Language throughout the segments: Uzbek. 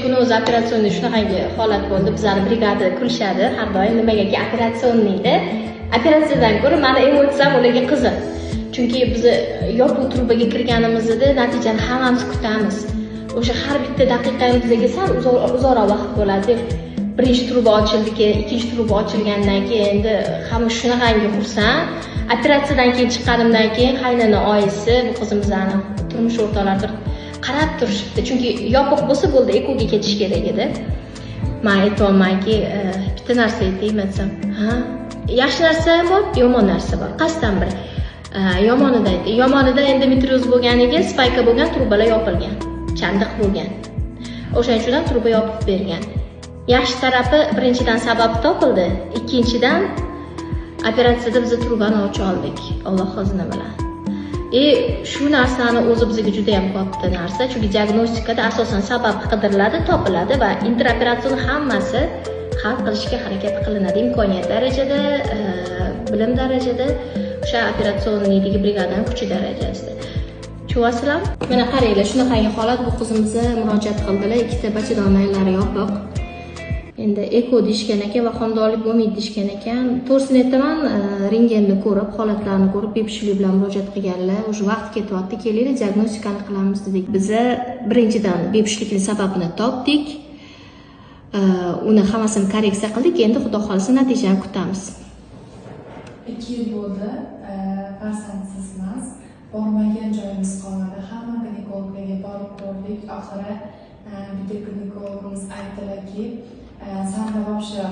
Kuni o'zi operatsiyonda shunaqangi holat bo'ldi. Bizlar brigada kulishadi har doim nimagaki operatsiyonniydi. Operatsiyadan ko'ra meni emotsiyam ularga qiziq. Chunki biz yopiq trubaga kirganimizda natijani hammamiz kutamiz. O'sha har bitta daqiqamizga sal uzoqroq vaqt bo'ladi. Birinchi truba ochildiki, ikkinchi truba ochilgandan keyin endi hamma shunaqangi xursand. Operatsiyadan keyin chiqqanimdan keyin qaynona oyisi bu qizimizni turmush o'rtoqlari qarab turishibdi. Chunki yopiq bo'lsa bo'ldi, ekoga ketish kerak edi. Men aytolmayki, bitta narsa aytaymi desam, ha, yaxshi narsa ham bor, yomon narsa bor. Qasdan biri. Yomonida aytdi. Yomonida endometrioz bo'lganiga spayka bo'lgan, trubalar yopilgan, chandiq bo'lgan. O'shaning uchun truba yopib bergan. Yaxshi tarafi birinchidan sabab topildi, ikkinchidan operatsiyada biz trubani ocha oldik. Alloh xizna bilan. Shu narsani o'zi bizga juda ham katta narsa, chunki diagnostikada asosan sabab qidiriladi, topiladi va interoperatsiyon hammasi hal qilishga harakat qilinadi imkoniyat darajada, bilim darajada, o'sha operatsionnidagi brigadani kuchi darajasida. Tushunasizlar? Mana qaranglar, shunaqangi holat bu qizimizni murojaat qildilar, ikkita bachadonlari yopiq. Endi eko deyishgan ekan va homiladorlik bo'lmaydi deyishgan ekan. To'g'risini aytaman, rentgenni ko'rib, holatlarni ko'rib, bepushtlik bilan murojaat qilganlar. O'sha vaqt ketyapti, kelinglar, diagnostikani qilamiz dedik. Biz birinchidan bepushtlikning sababini topdik. Uni hammasini korreksiya qildik. Endi xudo xolisa natijani kutamiz. 2 yil bo'ldi, farzandsizmiz. Bormagan joyimiz qolmadi. Hamma ginekologlarga borib ko'rdik. Oxiri bitta ginekologimiz aytdilarki, sen de вообще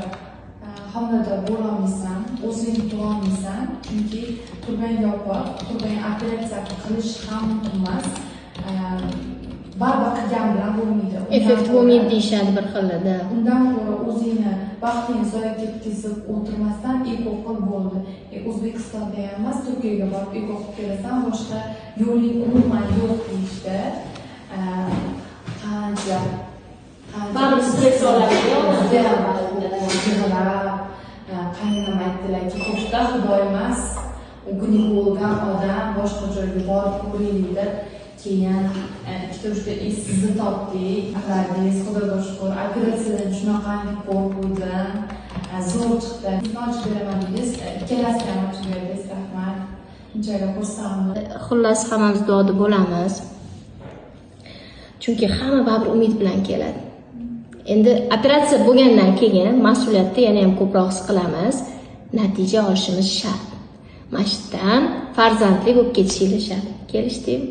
homilador bo'lolmaysan, o'zing turolmaysan, chunki turban yopiq, turban operatsiya qilish ham emas. Baribir qilgan bilan bo'lmaydi. Effekt bo'lmaydi deyishadi bir xilda. Undan ko'ra o'zingni vaqtingni zoya ketkazib o'tirmasdan eko qilib bo'ldi. O'zbekistonda ham emas, Turkiyaga borib eko qilib kelasan, boshqa yo'ling umuman yo'q deyishdi. Qancha baribir stress oladi. Qaynonam aytdilarki, ko'pda xudo emas, ginekologdan odam boshqa joyga borib ko'raylik. Keyin ikkita uchta sizni topdik, aqlardingiz, xudoga shukr. Operatsiyadan shunaqangi qo'rquvdim, zo'r chiqdi. Isnoj beraman dedingiz, ikkalasiga ham ochib berdingiz, rahmat. Unchalik xursandman. Xullas hammamiz duoda bo'lamiz. Chunki hamma baribir umid bilan keladi. Endi operatsiya bo'lgandan keyin mas'uliyatni yana ham ko'proq his qilamiz. Natija olishimiz shart. Mashitdan farzandli bo'lib ketishingiz shart. Kelishdingmi?